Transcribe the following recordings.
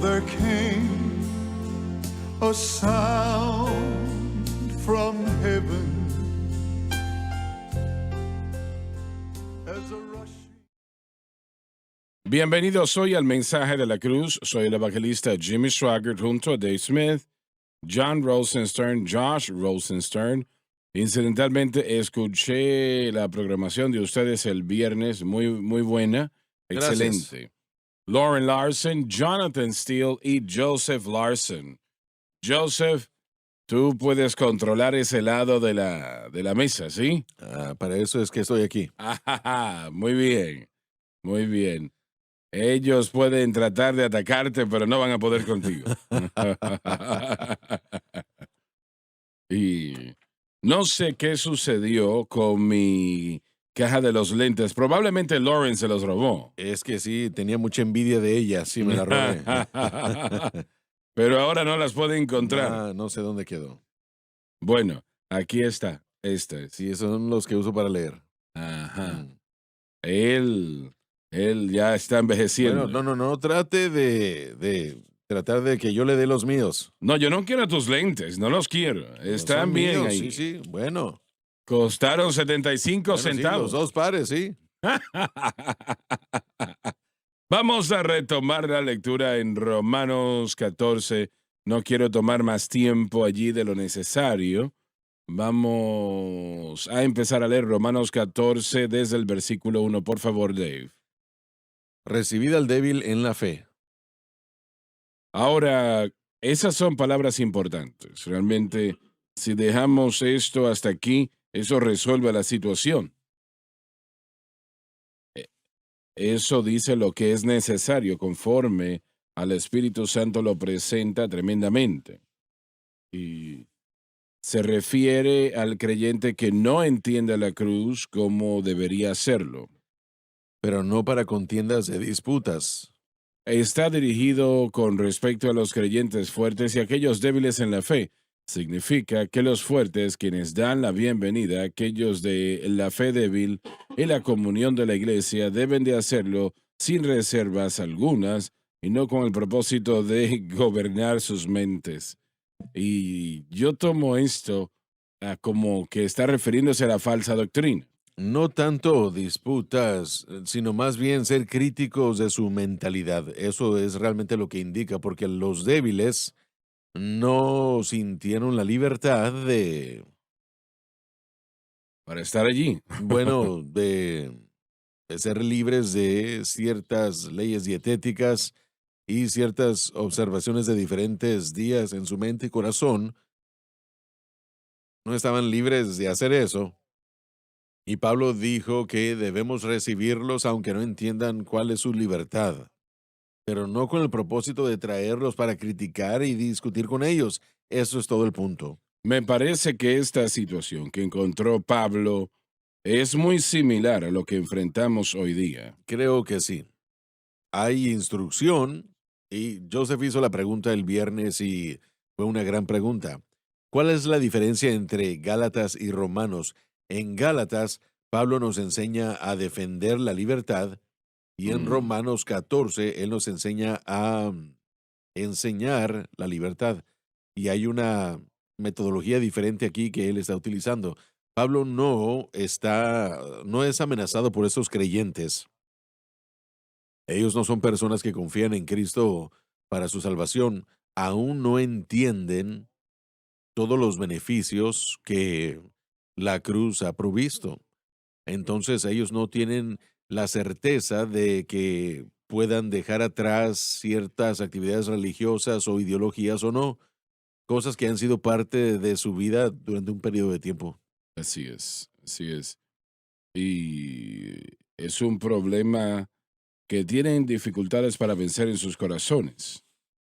there came a sound from heaven as a rushing. Bienvenidos hoy al Mensaje de la Cruz. Soy el evangelista Jimmy Swaggart junto a Dave Smith, John Rosenstern, Josh Rosenstern. Incidentalmente, escuché la programación de ustedes el viernes, muy buena, Gracias. excelente. Lauren Larson, Jonathan Steele y Joseph Larson. Joseph, tú puedes controlar ese lado de la mesa, ¿sí? Para eso es que estoy aquí. Muy bien, muy bien. Ellos pueden tratar de atacarte, pero no van a poder contigo. Y no sé qué sucedió con mi caja de los lentes. Probablemente Lauren se los robó. Es que sí, tenía mucha envidia de ella, sí me la robé. Pero ahora no las puede encontrar. No sé dónde quedó. Bueno, aquí está. Esta es. Sí, esos son los que uso para leer. Ajá. Mm. Él ya está envejeciendo. Bueno, no, trate de tratar de que yo le dé los míos. No, yo no quiero tus lentes, no los quiero. Están Son bien míos, ahí. Sí, bueno. Costaron 75 Bueno, sí, centavos. los dos pares, sí. Vamos a retomar la lectura en Romanos 14. No quiero tomar más tiempo allí de lo necesario. Vamos a empezar a leer Romanos 14 desde el versículo 1. Por favor, Dave. Recibid al débil en la fe. Ahora, esas son palabras importantes. Realmente, si dejamos esto hasta aquí, eso resuelve la situación. Eso dice lo que es necesario conforme al Espíritu Santo lo presenta tremendamente. Y se refiere al creyente que no entiende la cruz como debería hacerlo. Pero no para contiendas de disputas. Está dirigido con respecto a los creyentes fuertes y aquellos débiles en la fe. Significa que los fuertes, quienes dan la bienvenida a aquellos de la fe débil en la comunión de la iglesia, deben de hacerlo sin reservas algunas y no con el propósito de gobernar sus mentes. Y yo tomo esto como que está refiriéndose a la falsa doctrina. No tanto disputas, sino más bien ser críticos de su mentalidad. Eso es realmente lo que indica, porque los débiles no sintieron la libertad Para estar allí. bueno, de ser libres de ciertas leyes dietéticas y ciertas observaciones de diferentes días en su mente y corazón. No estaban libres de hacer eso. Y Pablo dijo que debemos recibirlos aunque no entiendan cuál es su libertad, pero no con el propósito de traerlos para criticar y discutir con ellos. Eso es todo el punto. Me parece que esta situación que encontró Pablo es muy similar a lo que enfrentamos hoy día. Creo que sí. Hay instrucción y Joseph hizo la pregunta el viernes y fue una gran pregunta. ¿Cuál es la diferencia entre Gálatas y Romanos? En Gálatas, Pablo nos enseña a defender la libertad y en Mm. Romanos 14, él nos enseña a enseñar la libertad. Y hay una metodología diferente aquí que él está utilizando. Pablo no es amenazado por esos creyentes. Ellos no son personas que confían en Cristo para su salvación. Aún no entienden todos los beneficios que la cruz ha provisto. Entonces ellos no tienen la certeza de que puedan dejar atrás ciertas actividades religiosas o ideologías o no, cosas que han sido parte de su vida durante un periodo de tiempo. Así es, así es. Y es un problema que tienen dificultades para vencer en sus corazones.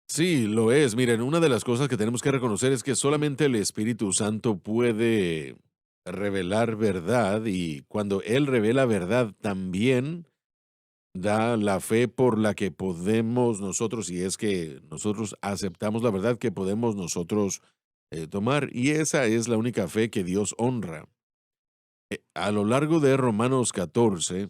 Sí, lo es. Miren, una de las cosas que tenemos que reconocer es que solamente el Espíritu Santo puede revelar verdad y cuando Él revela verdad también da la fe por la que podemos nosotros, si es que nosotros aceptamos la verdad que podemos nosotros tomar. Y esa es la única fe que Dios honra. A lo largo de Romanos 14,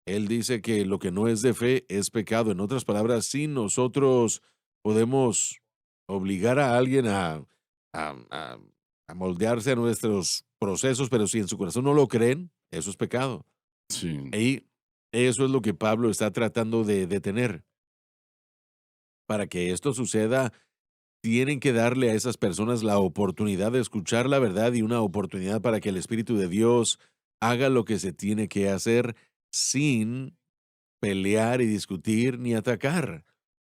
Él dice que lo que no es de fe es pecado. En otras palabras, sí, nosotros podemos obligar a alguien a, a- a moldearse a nuestros procesos, pero si en su corazón no lo creen, eso es pecado. Sí. Y eso es lo que Pablo está tratando de detener. Para que esto suceda, tienen que darle a esas personas la oportunidad de escuchar la verdad y una oportunidad para que el Espíritu de Dios haga lo que se tiene que hacer sin pelear y discutir ni atacar.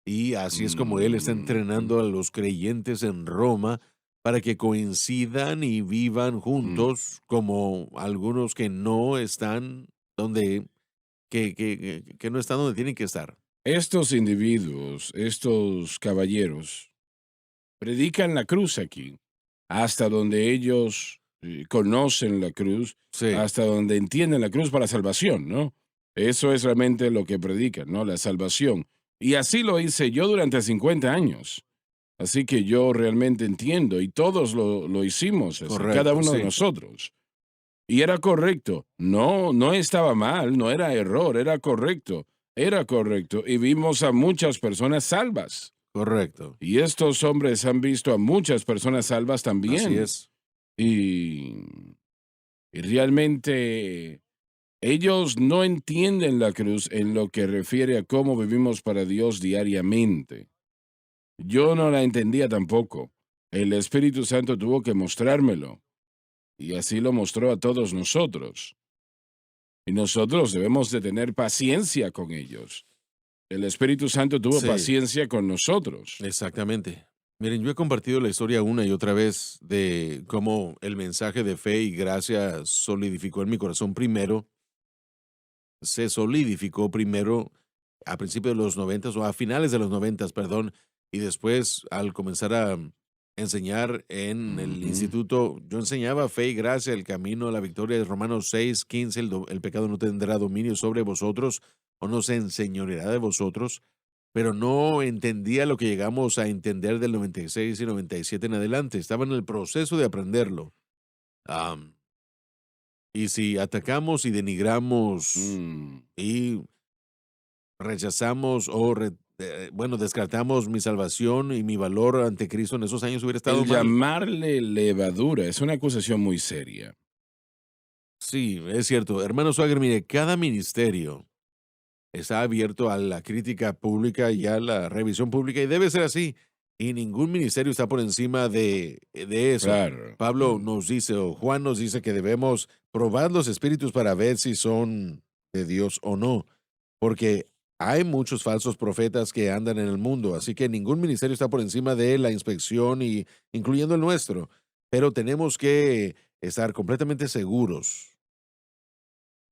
Y así es como él está Mm, entrenando a los creyentes en Roma para que coincidan y vivan mm. juntos como algunos que no están donde, que no están donde tienen que estar. Estos individuos, estos caballeros, predican la cruz aquí, hasta donde ellos conocen la cruz, Sí, hasta donde entienden la cruz para salvación, ¿no? Eso es realmente lo que predican, ¿no? La salvación. Y así lo hice yo durante 50 años. Así que yo realmente entiendo y todos lo hicimos así, cada correcto, uno de sí, nosotros. Y era correcto. No, no estaba mal, no era error, era correcto. Era correcto. Y vimos a muchas personas salvas. correcto. Y estos hombres han visto a muchas personas salvas Así también. es. Y, y realmente ellos no entienden la cruz en lo que refiere a cómo vivimos para Dios diariamente. Yo no la entendía tampoco. El Espíritu Santo tuvo que mostrármelo. Y así lo mostró a todos nosotros. Y nosotros debemos de tener paciencia con ellos. El Espíritu Santo tuvo Sí, paciencia con nosotros. exactamente. Miren, yo he compartido la historia una y otra vez de cómo el mensaje de fe y gracia solidificó en mi corazón primero, se solidificó primero a principios de los noventas o a finales de los noventas, perdón, y después al comenzar a enseñar en el Ujú. instituto, yo enseñaba fe y gracia, el camino a la victoria de Romanos 6:15, el pecado no tendrá dominio sobre vosotros o no se enseñoreará de vosotros, pero no entendía lo que llegamos a entender del 96 y 97 en adelante, estaba en el proceso de aprenderlo. Am, y si atacamos y denigramos Mm. y rechazamos bueno, descartamos mi salvación y mi valor ante Cristo en esos años hubiera estado El mal. llamarle levadura es una acusación muy seria. Sí, es cierto. Hermano Swagger, mire, cada ministerio está abierto a la crítica pública y a la revisión pública y debe ser así. Y ningún ministerio está por encima de eso. Claro. Pablo nos dice, o Juan nos dice que debemos probar los espíritus para ver si son de Dios o no, porque hay muchos falsos profetas que andan en el mundo, así que ningún ministerio está por encima de la inspección y incluyendo el nuestro, pero tenemos que estar completamente seguros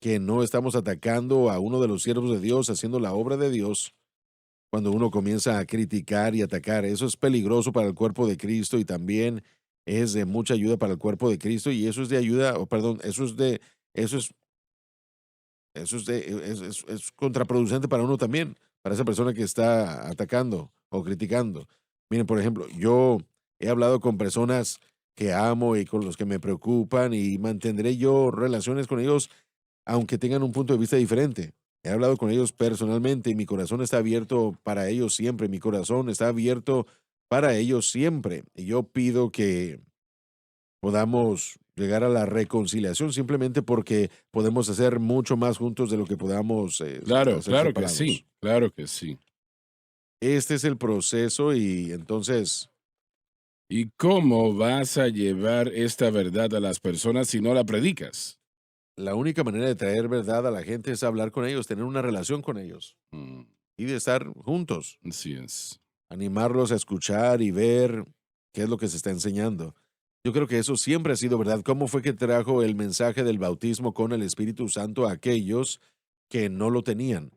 que no estamos atacando a uno de los siervos de Dios haciendo la obra de Dios cuando uno comienza a criticar y atacar. Eso es peligroso para el cuerpo de Cristo y también es de mucha ayuda para el cuerpo de Cristo y eso es de ayuda, o perdón, eso es, es contraproducente para uno también, para esa persona que está atacando o criticando. Miren, por ejemplo, yo he hablado con personas que amo y con los que me preocupan y mantendré yo relaciones con ellos aunque tengan un punto de vista diferente. He hablado con ellos personalmente y mi corazón está abierto para ellos siempre. Mi corazón está abierto para ellos siempre. Y yo pido que podamos llegar a la reconciliación simplemente porque podemos hacer mucho más juntos de lo que podamos Claro, hacer claro que sí, separados. claro que sí. Este es el proceso y entonces ¿Y cómo vas a llevar esta verdad a las personas si no la predicas? la única manera de traer verdad a la gente es hablar con ellos, tener una relación con ellos Mm, y de estar juntos. así es. Animarlos a escuchar y ver qué es lo que se está enseñando. Yo creo que eso siempre ha sido verdad. ¿Cómo fue que trajo el mensaje del bautismo con el Espíritu Santo a aquellos que no lo tenían?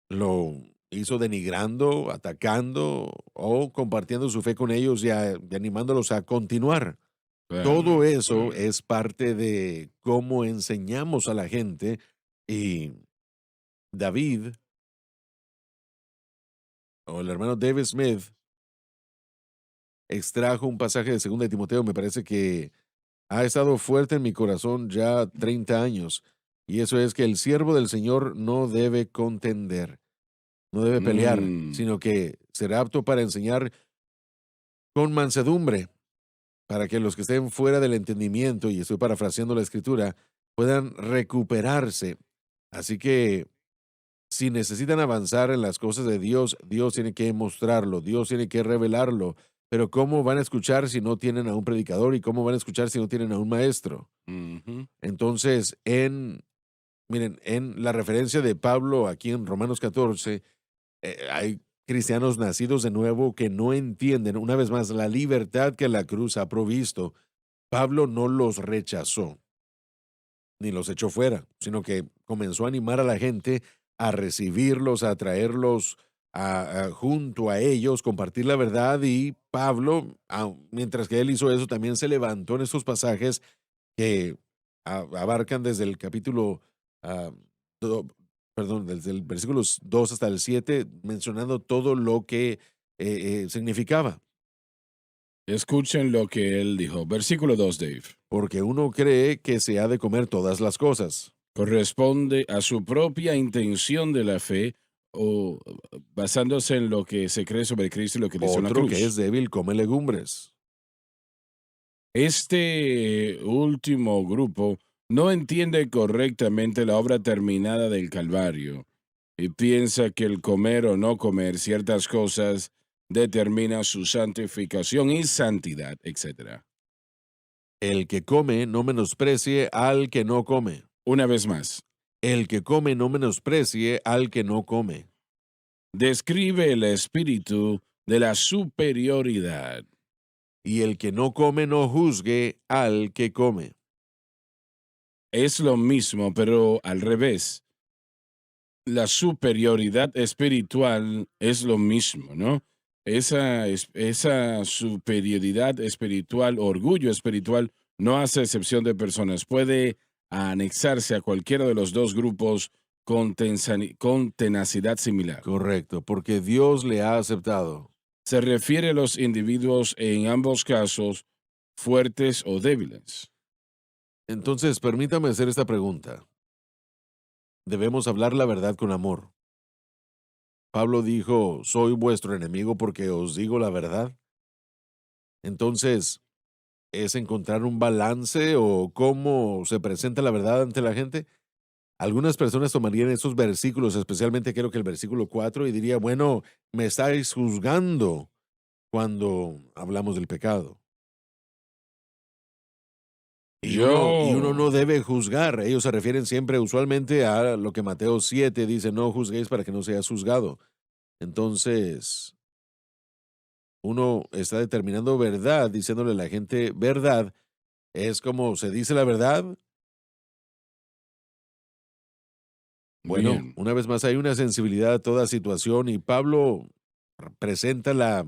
¿Lo hizo denigrando, atacando o compartiendo su fe con ellos y animándolos a continuar? Todo Claro, eso claro. es parte de cómo enseñamos a la gente y David o el hermano David Smith extrajo un pasaje de 2 de Timoteo, me parece que ha estado fuerte en mi corazón ya 30 años. Y eso es que el siervo del Señor no debe contender, no debe pelear, Mm, sino que será apto para enseñar con mansedumbre, para que los que estén fuera del entendimiento, y estoy parafraseando la escritura, puedan recuperarse. Así que si necesitan avanzar en las cosas de Dios, Dios tiene que mostrarlo, Dios tiene que revelarlo. Pero ¿cómo van a escuchar si no tienen a un predicador y cómo van a escuchar si no tienen a un maestro? ujú. Entonces, miren, en la referencia de Pablo aquí en Romanos 14, hay cristianos nacidos de nuevo que no entienden, una vez más, la libertad que la cruz ha provisto. Pablo no los rechazó ni los echó fuera, sino que comenzó a animar a la gente a recibirlos, a traerlos junto a ellos, compartir la verdad. Y Pablo, mientras que él hizo eso, también se levantó en estos pasajes que abarcan desde el capítulo, ah, do- perdón, desde el versículos 2 hasta el 7, mencionando todo lo que significaba. Escuchen lo que él dijo. Versículo 2, Dave. Porque uno cree que se ha de comer todas las cosas. Corresponde a su propia intención de la fe o basándose en lo que se cree sobre Cristo y lo que le hizo en la Otro que es cruz. débil come legumbres. Este último grupo no entiende correctamente la obra terminada del Calvario y piensa que el comer o no comer ciertas cosas determina su santificación y santidad, etcétera. El que come no menosprecie al que no come. Una vez más, El que come no menosprecie al que no come. describe el espíritu de la superioridad. Y el que no come no juzgue al que come. Es lo mismo, pero al revés. La superioridad espiritual es lo mismo, ¿no? Esa superioridad espiritual, orgullo espiritual, no hace excepción de personas. Puede anexarse a cualquiera de los dos grupos con tenacidad similar. Correcto, porque Dios le ha aceptado. Se refiere a los individuos en ambos casos, fuertes o débiles. Entonces, permítame hacer esta pregunta. Debemos hablar la verdad con amor. Pablo dijo, soy vuestro enemigo porque os digo la verdad. Entonces, ¿es encontrar un balance o cómo se presenta la verdad ante la gente? Algunas personas tomarían esos versículos, especialmente creo que el versículo 4, y diría, bueno, me estáis juzgando cuando hablamos del pecado. Y uno no Yo, debe juzgar. Ellos se refieren siempre usualmente a lo que Mateo 7 dice, no juzguéis para que no seas juzgado. Entonces, uno está determinando verdad, diciéndole a la gente verdad. Es como se dice la verdad. Bueno, bien. una vez más hay una sensibilidad a toda situación y Pablo presenta la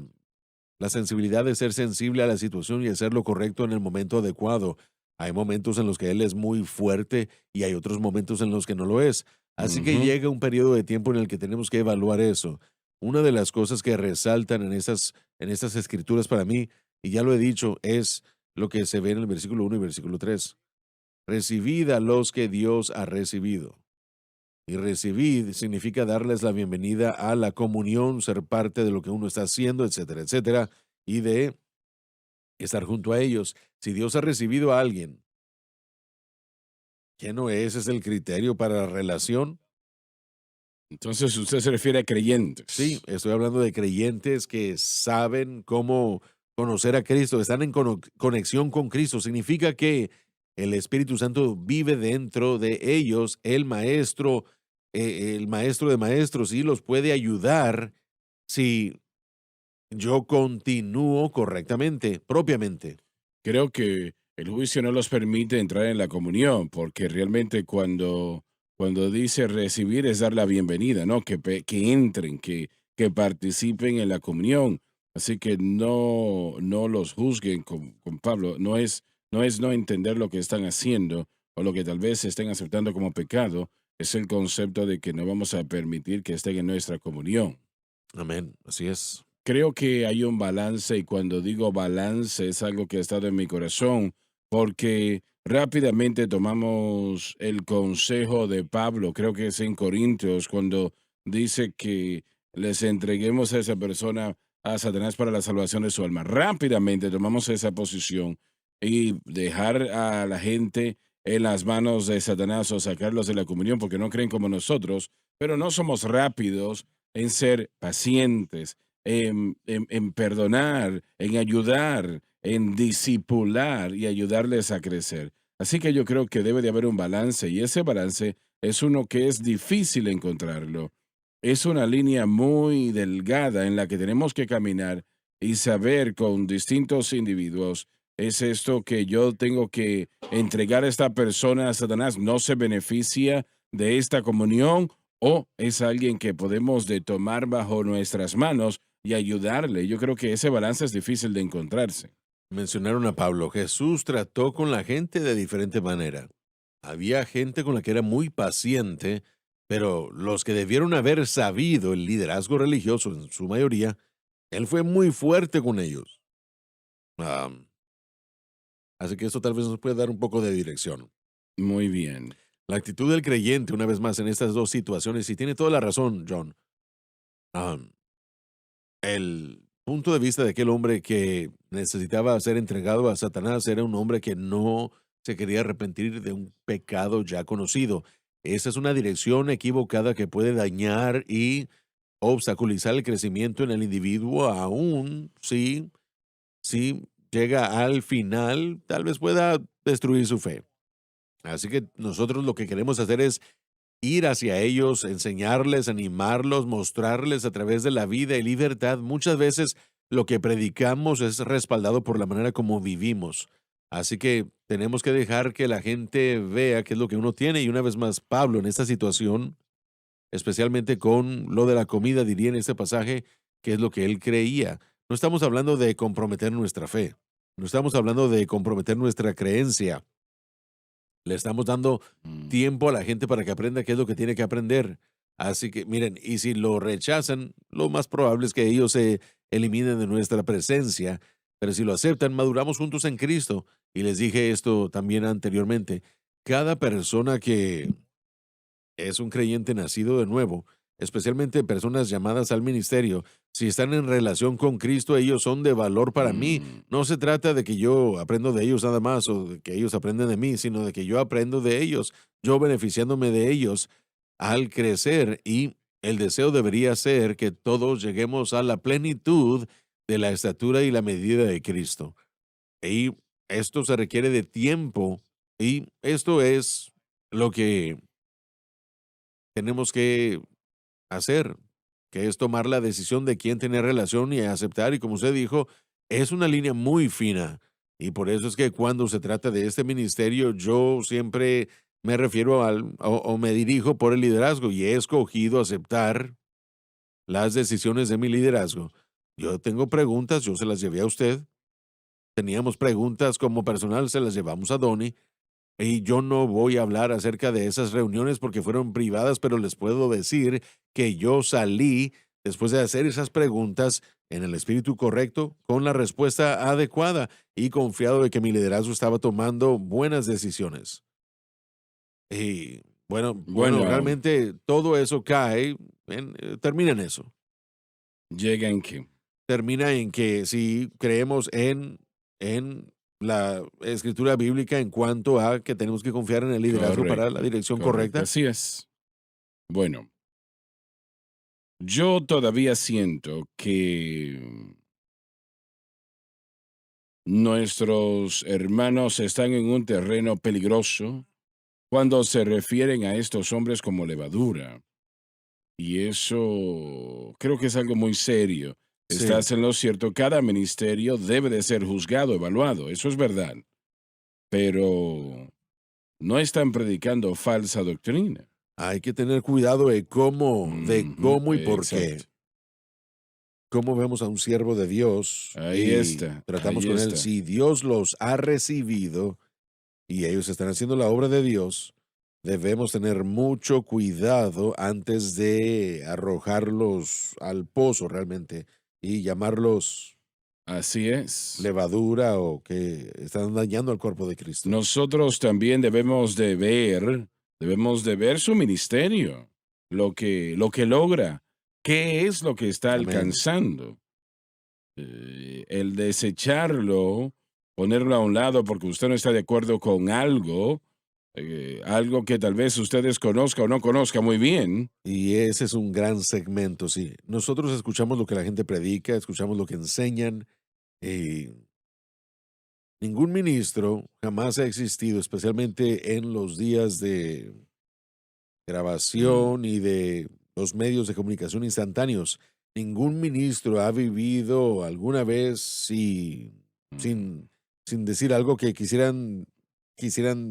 sensibilidad de ser sensible a la situación y hacer lo correcto en el momento adecuado. Hay momentos en los que él es muy fuerte y hay otros momentos en los que no lo es. Así que Ujú. llega un periodo de tiempo en el que tenemos que evaluar eso. Una de las cosas que resaltan en estas escrituras para mí, y ya lo he dicho, es lo que se ve en el versículo 1 y versículo 3. Recibid a los que Dios ha recibido. Y recibid significa darles la bienvenida a la comunión, ser parte de lo que uno está haciendo, etcétera, etcétera, y de estar junto a ellos. Si Dios ha recibido a alguien, ¿qué no ese es el criterio para la relación? Entonces usted se refiere a Sí, creyentes. estoy hablando de creyentes que saben cómo conocer a Cristo, están en conexión con Cristo. Significa que el Espíritu Santo vive dentro de ellos, el maestro de maestros, y los puede ayudar si yo continúo correctamente, propiamente. Creo que el juicio no los permite entrar en la comunión, porque realmente cuando dice recibir es dar la bienvenida, ¿no? Que entren, que participen en la comunión. Así que no los juzguen con Pablo. No es no entender lo que están haciendo o lo que tal vez estén aceptando como pecado. Es el concepto de que no vamos a permitir que estén en nuestra comunión. Amén, así es. Creo que hay un balance y cuando digo balance es algo que ha estado en mi corazón porque rápidamente tomamos el consejo de Pablo, creo que es en Corintios, cuando dice que les entreguemos a esa persona a Satanás para la salvación de su alma. Rápidamente tomamos esa posición y dejar a la gente en las manos de Satanás o sacarlos de la comunión porque no creen como nosotros, pero no somos rápidos en ser pacientes, en perdonar, en ayudar, en disipular y ayudarles a crecer. Así que yo creo que debe de haber un balance y ese balance es uno que es difícil encontrarlo. Es una línea muy delgada en la que tenemos que caminar y saber con distintos individuos, es esto que yo tengo que entregar a esta persona a Satanás, no se beneficia de esta comunión o es alguien que podemos de tomar bajo nuestras manos y ayudarle. Yo creo que ese balance es difícil de encontrarse. Mencionaron a Pablo. Jesús trató con la gente de diferente manera. Había gente con la que era muy paciente, pero los que debieron haber sabido el liderazgo religioso en su mayoría, él fue muy fuerte con ellos. Am, Así que eso tal vez nos puede dar un poco de dirección. Muy bien. La actitud del creyente, una vez más, en estas dos situaciones, y tiene toda la razón, John. am, el punto de vista de aquel hombre que necesitaba ser entregado a Satanás era un hombre que no se quería arrepentir de un pecado ya conocido. Esa es una dirección equivocada que puede dañar y obstaculizar el crecimiento en el individuo, aún si llega al final, tal vez pueda destruir su fe. Así que nosotros lo que queremos hacer es ir hacia ellos, enseñarles, animarlos, mostrarles a través de la vida y libertad. Muchas veces lo que predicamos es respaldado por la manera como vivimos. Así que tenemos que dejar que la gente vea qué es lo que uno tiene. Y una vez más, Pablo, en esta situación, especialmente con lo de la comida, diría en este pasaje, qué es lo que él creía. No estamos hablando de comprometer nuestra fe. No estamos hablando de comprometer nuestra creencia. Le estamos dando Mm. tiempo a la gente para que aprenda qué es lo que tiene que aprender. Así que, miren, y si lo rechazan, lo más probable es que ellos se eliminen de nuestra presencia, pero si lo aceptan, maduramos juntos en Cristo. Y les dije esto también anteriormente, cada persona que es un creyente nacido de nuevo, especialmente personas llamadas al ministerio, si están en relación con Cristo, ellos son de valor para mí. Mm. No se trata de que yo aprendo de ellos nada más o de que ellos aprenden de mí, sino de que yo aprendo de ellos, yo beneficiándome de ellos al crecer y el deseo debería ser que todos lleguemos a la plenitud de la estatura y la medida de Cristo. Y esto se requiere de tiempo y esto es lo que tenemos que hacer, que es tomar la decisión de quién tener relación y aceptar. Y como usted dijo, es una línea muy fina. Y por eso es que cuando se trata de este ministerio, yo siempre me refiero o me dirijo por el liderazgo y he escogido aceptar las decisiones de mi liderazgo. Yo tengo preguntas, yo se las llevé a usted. Teníamos preguntas como personal, se las llevamos a Donnie. Y yo no voy a hablar acerca de esas reuniones porque fueron privadas, pero les puedo decir que yo salí después de hacer esas preguntas en el espíritu correcto, con la respuesta adecuada y confiado de que mi liderazgo estaba tomando buenas decisiones. Y bueno, Bueno, realmente todo eso cae, termina en eso. llega en que. Termina en que si creemos en la escritura bíblica en cuanto a que tenemos que confiar en el liderazgo para la Correcto, dirección correcto, correcta. así es. Bueno, yo todavía siento que nuestros hermanos están en un terreno peligroso cuando se refieren a estos hombres como levadura. Y eso creo que es algo muy serio. Sí, Estás en lo cierto, cada ministerio debe de ser juzgado, evaluado, eso es verdad, pero no están predicando falsa doctrina. hay que tener cuidado de Ujú, cómo y por qué. exacto. Cómo vemos a un siervo de Dios Ahí y está, tratamos ahí con él. está. Si Dios los ha recibido y ellos están haciendo la obra de Dios, debemos tener mucho cuidado antes de arrojarlos al pozo realmente y llamarlos Así es. levadura o que están dañando al cuerpo de Cristo. Nosotros también debemos de ver su ministerio, lo que logra, qué es lo que está Amén. alcanzando. El desecharlo, ponerlo a un lado porque usted no está de acuerdo con algo, algo que tal vez usted desconozca o no conozca muy bien. Y ese es un gran segmento, sí. Nosotros escuchamos lo que la gente predica, escuchamos lo que enseñan. Y ningún ministro jamás ha existido, especialmente en los días de Mm, grabación y de los medios de comunicación instantáneos. Ningún ministro ha vivido alguna vez mm. sin, sin decir algo que quisieran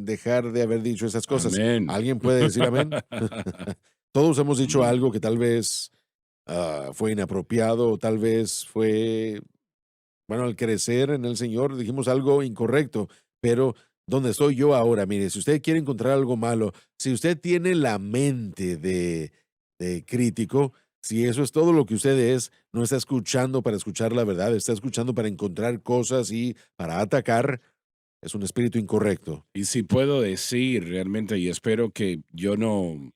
dejar de haber dicho esas cosas. Amén. ¿Alguien puede decir amén? Todos hemos dicho Mm, algo que tal vez fue inapropiado o tal vez fue, bueno, al crecer en el Señor dijimos algo incorrecto, pero ¿dónde estoy yo ahora? Mire, si usted quiere encontrar algo malo, si usted tiene la mente de crítico, si eso es todo lo que usted es, no está escuchando para escuchar la verdad, está escuchando para encontrar cosas y para atacar, es un espíritu incorrecto. Y si puedo decir realmente, y espero que yo no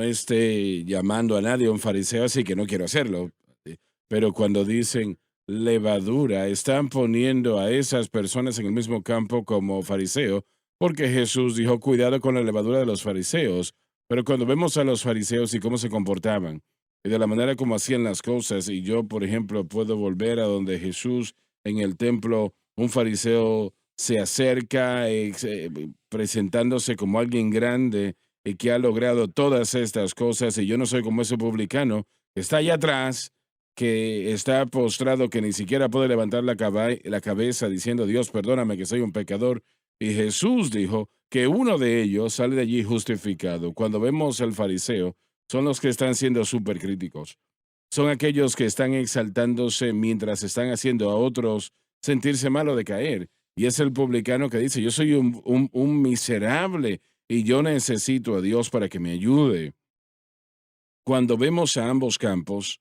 esté llamando a nadie un fariseo, así que no quiero hacerlo, pero cuando dicen levadura, están poniendo a esas personas en el mismo campo como fariseo, porque Jesús dijo, cuidado con la levadura de los fariseos, pero cuando vemos a los fariseos y cómo se comportaban, y de la manera como hacían las cosas, y yo, por ejemplo, puedo volver a donde Jesús en el templo, un fariseo se acerca presentándose como alguien grande y que ha logrado todas estas cosas, y yo no soy como ese publicano que está allá atrás, que está postrado, que ni siquiera puede levantar la cabeza diciendo, Dios, perdóname que soy un pecador. Y Jesús dijo que uno de ellos sale de allí justificado. Cuando vemos al fariseo, son los que están siendo súper críticos. Son aquellos que están exaltándose mientras están haciendo a otros sentirse malo de caer. Y es el publicano que dice, yo soy un miserable y yo necesito a Dios para que me ayude. Cuando vemos a ambos campos,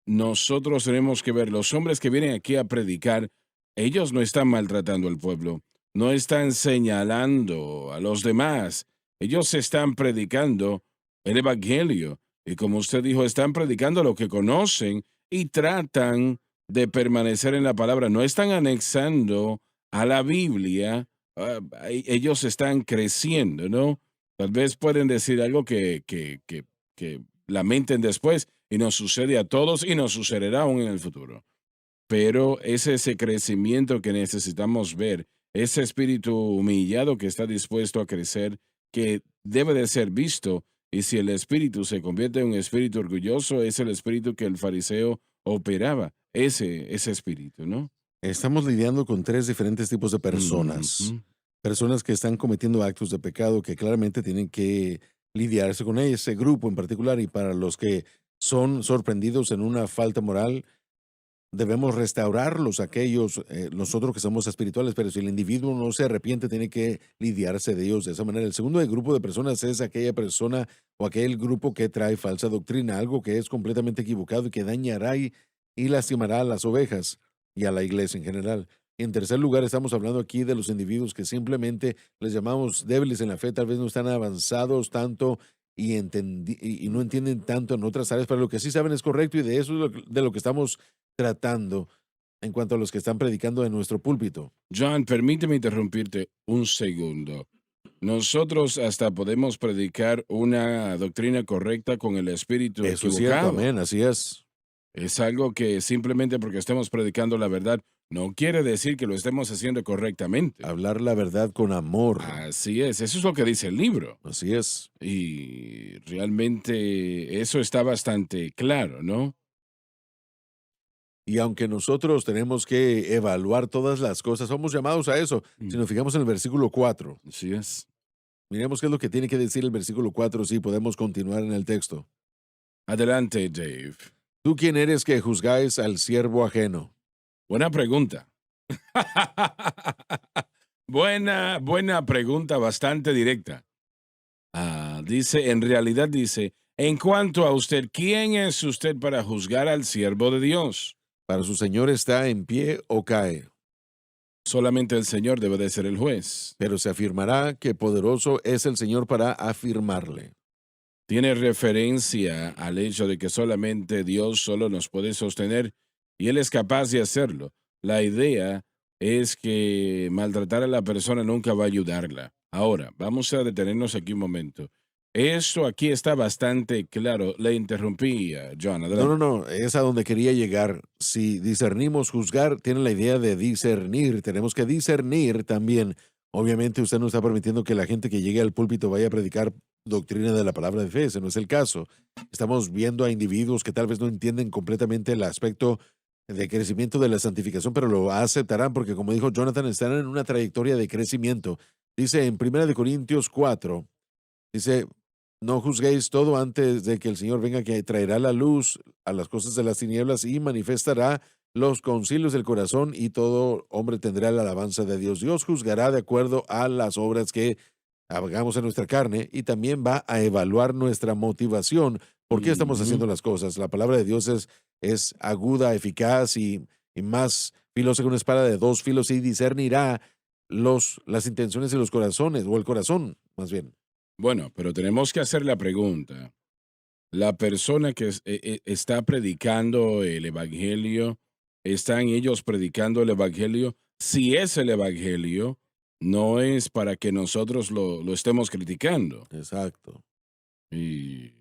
nosotros tenemos que ver, los hombres que vienen aquí a predicar, ellos no están maltratando al pueblo, no están señalando a los demás, ellos están predicando el Evangelio. Y como usted dijo, están predicando lo que conocen y tratan de permanecer en la palabra, no están anexando a la Biblia, ellos están creciendo, ¿no? Tal vez pueden decir algo que lamenten después, y nos sucede a todos y nos sucederá aún en el futuro. Pero es ese crecimiento que necesitamos ver, ese espíritu humillado que está dispuesto a crecer, que debe de ser visto. Y si el espíritu se convierte en un espíritu orgulloso, es el espíritu que el fariseo operaba, ese espíritu, ¿no? Estamos lidiando con tres diferentes tipos de personas. Ujú. Personas que están cometiendo actos de pecado que claramente tienen que lidiarse con ese grupo en particular y para los que son sorprendidos en una falta moral, debemos restaurarlos, aquellos, nosotros que somos espirituales, pero si el individuo no se arrepiente, tiene que lidiarse de ellos de esa manera. El segundo grupo de personas es aquella persona o aquel grupo que trae falsa doctrina, algo que es completamente equivocado y que dañará y lastimará a las ovejas y a la iglesia en general. Y en tercer lugar, estamos hablando aquí de los individuos que simplemente les llamamos débiles en la fe, tal vez no están avanzados tanto y no entienden tanto en otras áreas, pero lo que sí saben es correcto y de eso es de lo que estamos tratando en cuanto a los que están predicando en nuestro púlpito. John, permíteme interrumpirte un segundo. Nosotros hasta podemos predicar una doctrina correcta con el espíritu Eso es cierto, equivocado. amén, así es. Es algo que simplemente porque estemos predicando la verdad no quiere decir que lo estemos haciendo correctamente. Hablar la verdad con amor, Así es, eso es lo que dice el libro. así es. Y realmente eso está bastante claro, ¿no? Y aunque nosotros tenemos que evaluar todas las cosas, somos llamados a eso. Si Mm, nos fijamos en el versículo 4, así es. miremos qué es lo que tiene que decir el versículo 4, si podemos continuar en el texto. Adelante, Dave. ¿Tú quién eres que juzgáis al siervo ajeno? Buena pregunta. Buena pregunta, bastante directa. Dice, en realidad dice, en cuanto a usted, ¿quién es usted para juzgar al siervo de Dios? para su Señor está en pie o cae, Solamente el Señor debe de ser el juez. pero se afirmará que poderoso es el Señor para afirmarle. Tiene referencia al hecho de que solamente Dios solo nos puede sostener y Él es capaz de hacerlo. La idea es que maltratar a la persona nunca va a ayudarla. Ahora, vamos a detenernos aquí un momento. Esto aquí está bastante claro. Le interrumpí, John, No, no, adelante. no, es a donde quería llegar. Si discernimos juzgar, tiene la idea de discernir. Tenemos que discernir también. Obviamente usted no está permitiendo que la gente que llegue al púlpito vaya a predicar doctrina de la palabra de fe. Ese no es el caso. Estamos viendo a individuos que tal vez no entienden completamente el aspecto de crecimiento de la santificación, pero lo aceptarán porque, como dijo Jonathan, están en una trayectoria de crecimiento. Dice en 1 Corintios 4, dice, no juzguéis todo antes de que el Señor venga, que traerá la luz a las cosas de las tinieblas y manifestará los concilios del corazón, y todo hombre tendrá la alabanza de Dios. Dios juzgará de acuerdo a las obras que hagamos en nuestra carne, y también va a evaluar nuestra motivación. ¿Por qué estamos Ujú. haciendo las cosas? La palabra de Dios es aguda, eficaz y más filosa que una espada de dos filos, y discernirá las intenciones de los corazones, o el corazón, más bien. Bueno, pero tenemos que hacer la pregunta. La persona que está predicando el Evangelio, ¿están ellos predicando el Evangelio? Si es el Evangelio, no es para que nosotros lo estemos criticando. Exacto. Y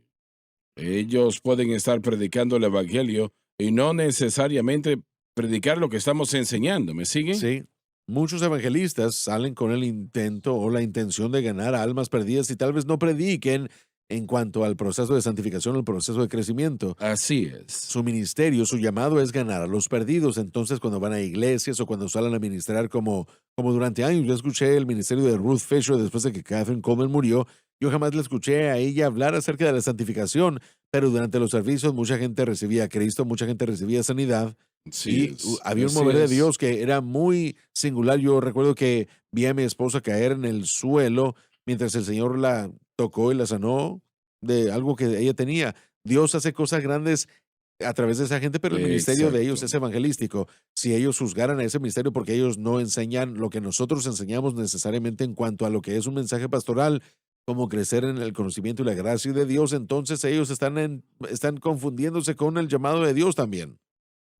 ellos pueden estar predicando el Evangelio y no necesariamente predicar lo que estamos enseñando. ¿Me sigue? Sí, muchos evangelistas salen con el intento o la intención de ganar a almas perdidas, y tal vez no prediquen en cuanto al proceso de santificación, el proceso de crecimiento. Así es. Su ministerio, su llamado es ganar a los perdidos. Entonces, cuando van a iglesias o cuando salen a ministrar como durante años, yo escuché el ministerio de Ruth Fisher después de que Catherine Coleman murió. Yo jamás le escuché a ella hablar acerca de la santificación, pero durante los servicios mucha gente recibía a Cristo, mucha gente recibía sanidad, Así y es. había un Así mover de es. Dios que era muy singular. Yo recuerdo que vi a mi esposa caer en el suelo mientras el Señor la tocó y la sanó de algo que ella tenía. Dios hace cosas grandes a través de esa gente, pero el ministerio de ellos Exacto. es evangelístico. Si ellos juzgaran a ese ministerio porque ellos no enseñan lo que nosotros enseñamos necesariamente en cuanto a lo que es un mensaje pastoral, como crecer en el conocimiento y la gracia de Dios, entonces ellos están confundiéndose con el llamado de Dios también.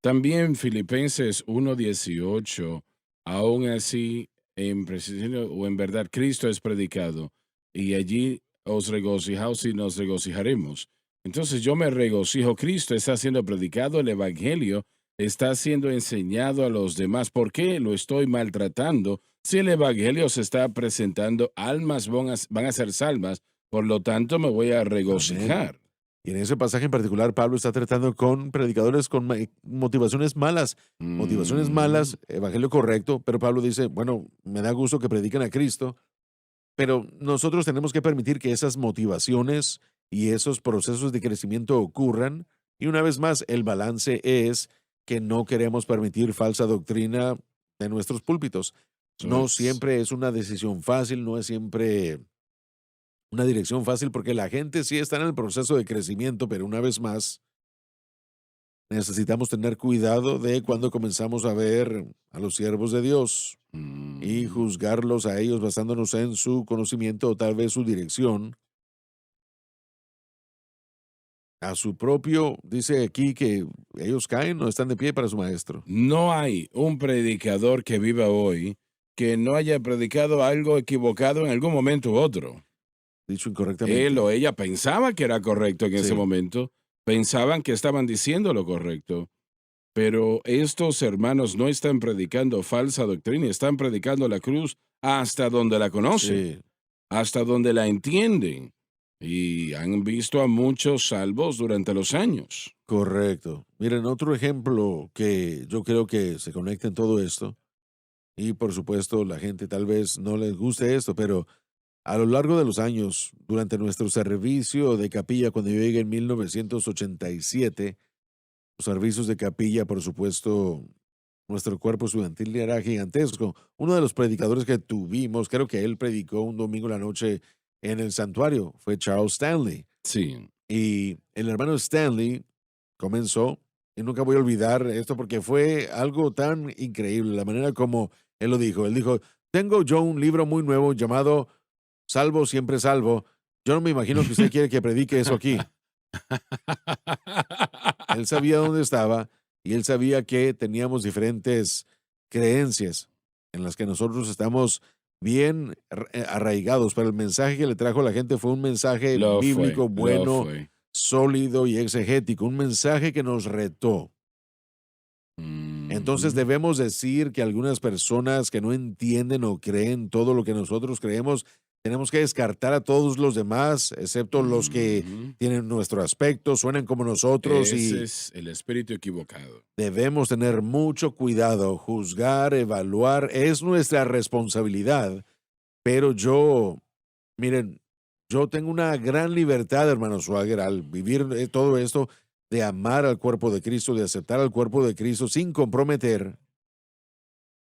También Filipenses 1:18, aún así, en precisión o en verdad, Cristo es predicado, y allí os regocijaos y nos regocijaremos. Entonces yo me regocijo, Cristo está siendo predicado, el Evangelio está siendo enseñado a los demás. ¿Por qué lo estoy maltratando? Si el Evangelio se está presentando, almas van a ser salvas, por lo tanto me voy a Amén. regocijar. Y en ese pasaje en particular, Pablo está tratando con predicadores con motivaciones Mm, malas, evangelio correcto, pero Pablo dice, bueno, me da gusto que prediquen a Cristo, pero nosotros tenemos que permitir que esas motivaciones y esos procesos de crecimiento ocurran. Y una vez más, el balance es que no queremos permitir falsa doctrina en nuestros púlpitos. eso No es. siempre es una decisión fácil, no es siempre una dirección fácil, porque la gente sí está en el proceso de crecimiento, pero una vez más, necesitamos tener cuidado de cuando comenzamos a ver a los siervos de Dios y Mm. juzgarlos a ellos basándonos en su conocimiento o tal vez su dirección. A su propio, dice aquí que ellos caen, no están de pie para su maestro. No hay un predicador que viva hoy que no haya predicado algo equivocado en algún momento u otro. Dicho Él incorrectamente. o ella pensaba que era correcto en ese Sí, momento, pensaban que estaban diciendo lo correcto, pero estos hermanos no están predicando falsa doctrina, están predicando la cruz hasta donde la conocen, sí, hasta donde la entienden, y han visto a muchos salvos durante los años. correcto. Miren, otro ejemplo que yo creo que se conecta en todo esto, y por supuesto la gente tal vez no les guste esto, pero a lo largo de los años, durante nuestro servicio de capilla, cuando yo llegué en 1987, los servicios de capilla, por supuesto, nuestro cuerpo estudiantil era gigantesco. Uno de los predicadores que tuvimos, creo que él predicó un domingo en la noche en el santuario, fue Charles Stanley. Sí, Y el hermano Stanley comenzó. y nunca voy a olvidar esto porque fue algo tan increíble, la manera como él lo dijo. Él dijo, tengo yo un libro muy nuevo llamado Salvo, siempre salvo. Yo no me imagino que usted quiere que predique eso aquí. Él sabía dónde estaba y él sabía que teníamos diferentes creencias en las que nosotros estamos bien arraigados, pero el mensaje que le trajo a la gente fue un mensaje bíblico lo bueno, fue. sólido y exegético, un mensaje que nos retó. Entonces Ujú. debemos decir que algunas personas que no entienden o creen todo lo que nosotros creemos, tenemos que descartar a todos los demás, excepto los que Ujú. tienen nuestro aspecto, suenan como nosotros Ese y es el espíritu equivocado. debemos tener mucho cuidado, juzgar, evaluar, es nuestra responsabilidad, pero miren, yo tengo una gran libertad, hermano Swagger, al vivir todo esto, de amar al cuerpo de Cristo, de aceptar al cuerpo de Cristo sin comprometer.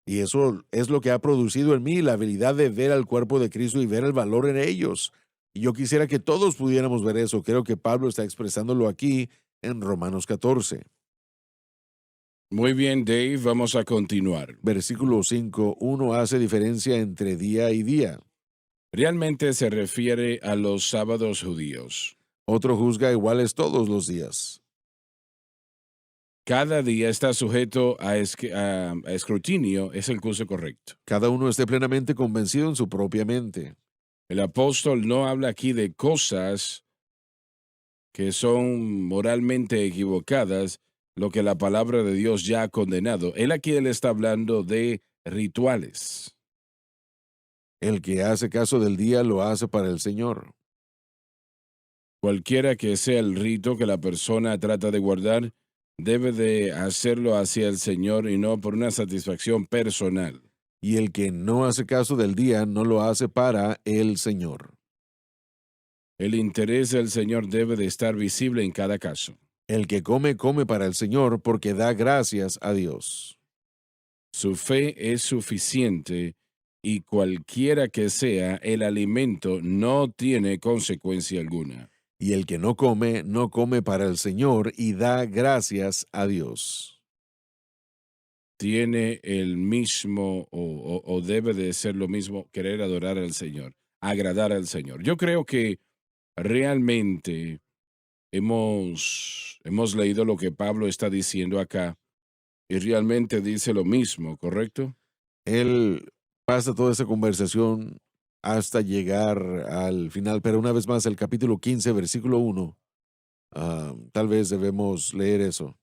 Y eso es lo que ha producido en mí la habilidad de ver al cuerpo de Cristo y ver el valor en ellos. Y yo quisiera que todos pudiéramos ver eso. Creo que Pablo está expresándolo aquí en Romanos 14. Muy bien, Dave, vamos a continuar. Versículo 5, uno hace diferencia entre día y día. Realmente se refiere a los sábados judíos. Otro juzga iguales todos los días. Cada día está sujeto a escrutinio, es el curso correcto. Cada uno esté plenamente convencido en su propia mente. El apóstol no habla aquí de cosas que son moralmente equivocadas, lo que la palabra de Dios ya ha condenado. Él está hablando de rituales. El que hace caso del día lo hace para el Señor. Cualquiera que sea el rito que la persona trata de guardar, debe de hacerlo hacia el Señor y no por una satisfacción personal. Y el que no hace caso del día no lo hace para el Señor. El interés del Señor debe de estar visible en cada caso. El que come, come para el Señor porque da gracias a Dios. Su fe es suficiente y cualquiera que sea el alimento no tiene consecuencia alguna. Y el que no come, no come para el Señor y da gracias a Dios. Tiene el mismo o debe de ser lo mismo querer adorar al Señor, agradar al Señor. Yo creo que realmente hemos leído lo que Pablo está diciendo acá y realmente dice lo mismo, ¿correcto? Él pasa toda esa conversación hasta llegar al final, pero una vez más, el capítulo 15, versículo 1, tal vez debemos leer eso.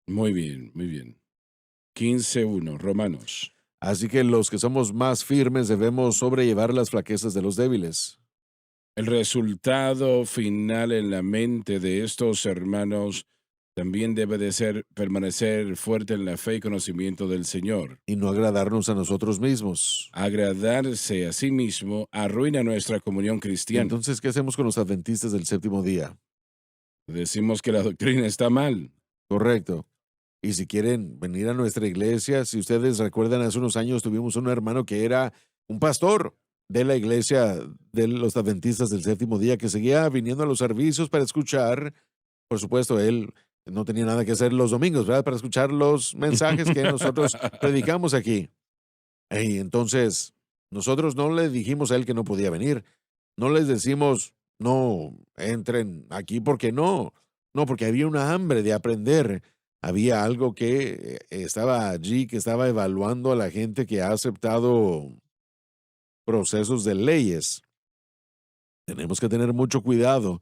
Muy bien, muy bien. 15:1, Romanos. Así que los que somos más firmes debemos sobrellevar las flaquezas de los débiles. El resultado final en la mente de estos hermanos también debe de ser permanecer fuerte en la fe y conocimiento del Señor. Y no agradarnos a nosotros mismos. Agradarse a sí mismo arruina nuestra comunión cristiana. Entonces, ¿qué hacemos con los adventistas del séptimo día? Decimos que la doctrina está mal. Correcto. Y si quieren venir a nuestra iglesia, si ustedes recuerdan, hace unos años tuvimos un hermano que era un pastor de la iglesia de los adventistas del séptimo día que seguía viniendo a los servicios para escuchar. Por supuesto, él no tenía nada que hacer los domingos, ¿verdad? Para escuchar los mensajes que nosotros predicamos aquí. Y entonces, nosotros no le dijimos a él que no podía venir. No les decimos, no, entren aquí porque no. No, porque había una hambre de aprender. Había algo que estaba allí, que estaba evaluando a la gente que ha aceptado procesos de leyes. Tenemos que tener mucho cuidado.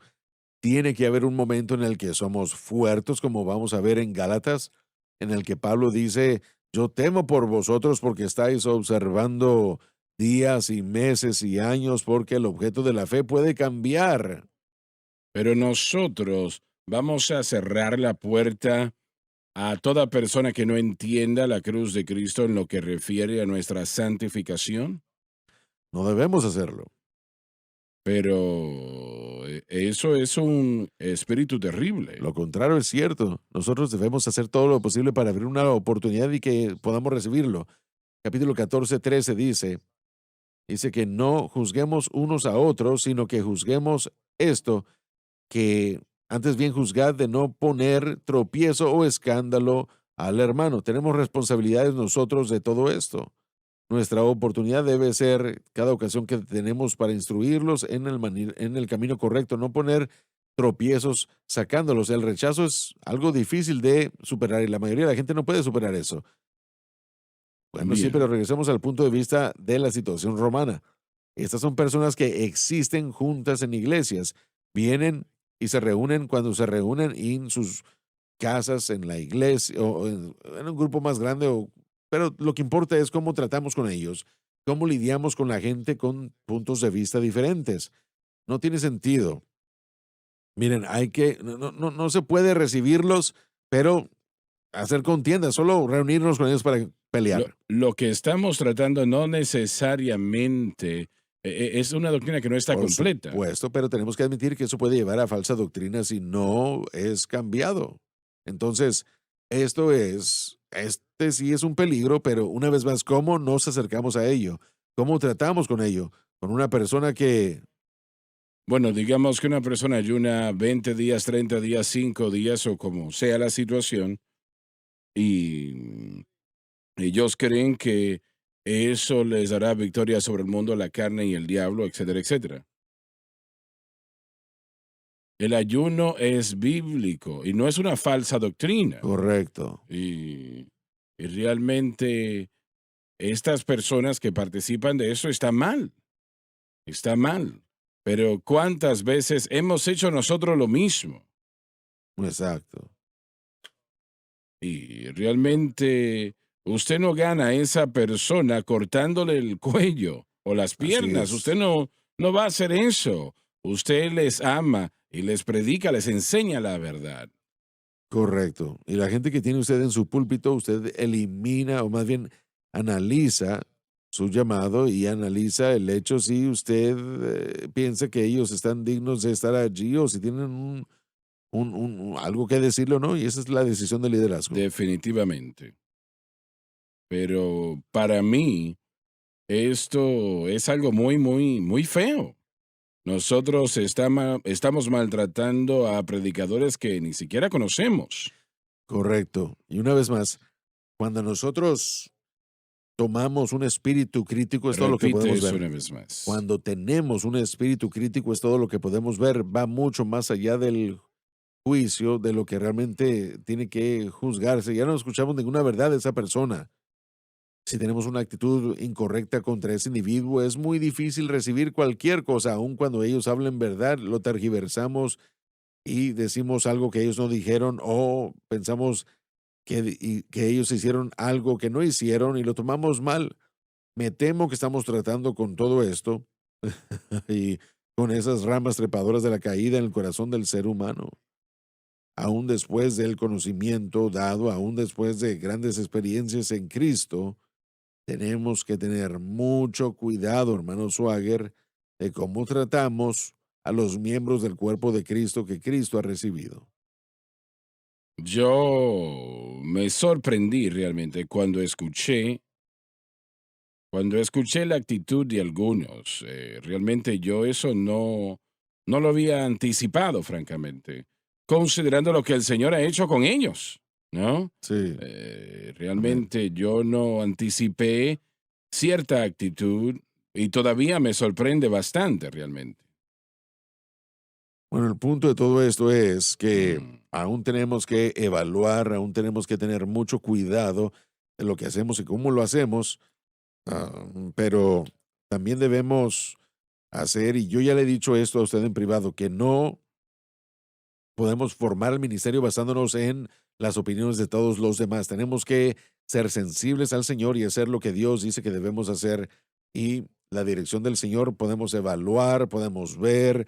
Tiene que haber un momento en el que somos fuertes, como vamos a ver en Gálatas, en el que Pablo dice, yo temo por vosotros porque estáis observando días y meses y años, porque el objeto de la fe puede cambiar. Pero nosotros vamos a cerrar la puerta a toda persona que no entienda la cruz de Cristo en lo que refiere a nuestra santificación. No debemos hacerlo. Pero eso es un espíritu terrible. Lo contrario es cierto. Nosotros debemos hacer todo lo posible para abrir una oportunidad y que podamos recibirlo. Capítulo 14, 13 dice que no juzguemos unos a otros, sino que juzguemos esto, que Antes bien, juzgad de no poner tropiezo o escándalo al hermano. Tenemos responsabilidades nosotros de todo esto. Nuestra oportunidad debe ser cada ocasión que tenemos para instruirlos en el camino correcto, no poner tropiezos sacándolos. El rechazo es algo difícil de superar y la mayoría de la gente no puede superar eso. Bueno, sí, pero Bien. regresemos al punto de vista de la situación romana. Estas son personas que existen juntas en iglesias, vienen y se reúnen cuando se reúnen en sus casas, en la iglesia o en un grupo más grande, pero lo que importa es cómo tratamos con ellos, cómo lidiamos con la gente con puntos de vista diferentes. No tiene sentido. Miren, no se puede recibirlos, pero hacer contienda, solo reunirnos con ellos para pelear. Lo que estamos tratando no necesariamente es una doctrina que no está Por completa. supuesto, pero tenemos que admitir que eso puede llevar a falsa doctrina si no es cambiado. Entonces, este sí es un peligro, pero una vez más, ¿cómo nos acercamos a ello? ¿Cómo tratamos con ello? Con una persona que, Bueno, digamos que una persona ayuna 20 días, 30 días, 5 días o como sea la situación y ellos creen que eso les dará victoria sobre el mundo, la carne y el diablo, etcétera, etcétera. El ayuno es bíblico y no es una falsa doctrina. correcto, Y realmente estas personas que participan de eso está mal, está mal. Pero ¿cuántas veces hemos hecho nosotros lo mismo? exacto, Y realmente usted no gana a esa persona cortándole el cuello o las así piernas. Usted es, no va a hacer eso. Usted les ama y les predica, les enseña la verdad. correcto. Y la gente que tiene usted en su púlpito, usted elimina o más bien analiza su llamado y analiza el hecho si usted piensa que ellos están dignos de estar allí o si tienen algo que decirle o no, y esa es la decisión del liderazgo. Definitivamente. Pero para mí, esto es algo muy, muy, muy feo. Nosotros estamos maltratando a predicadores que ni siquiera conocemos. Correcto. Y una vez más, cuando nosotros tomamos un espíritu crítico es todo lo que Repite podemos eso ver. una vez más. Cuando tenemos un espíritu crítico es todo lo que podemos ver. Va mucho más allá del juicio, de lo que realmente tiene que juzgarse. Ya no escuchamos ninguna verdad de esa persona. Si tenemos una actitud incorrecta contra ese individuo, es muy difícil recibir cualquier cosa, aun cuando ellos hablen verdad, lo tergiversamos y decimos algo que ellos no dijeron o pensamos que ellos hicieron algo que no hicieron y lo tomamos mal. Me temo que estamos tratando con todo esto y con esas ramas trepadoras de la caída en el corazón del ser humano. Aún después del conocimiento dado, aún después de grandes experiencias en Cristo, tenemos que tener mucho cuidado, hermano Swagger, de cómo tratamos a los miembros del cuerpo de Cristo que Cristo ha recibido. Yo me sorprendí realmente cuando escuché la actitud de algunos. Realmente yo eso no lo había anticipado, francamente, considerando lo que el Señor ha hecho con ellos, ¿no? Sí, amén. Realmente yo no anticipé cierta actitud y todavía me sorprende bastante realmente. Bueno, el punto de todo esto es que Mm. aún tenemos que evaluar, aún tenemos que tener mucho cuidado de lo que hacemos y cómo lo hacemos, pero también debemos hacer, y yo ya le he dicho esto a usted en privado, que no podemos formar el ministerio basándonos en las opiniones de todos los demás. Tenemos que ser sensibles al Señor y hacer lo que Dios dice que debemos hacer. Y la dirección del Señor podemos evaluar, podemos ver,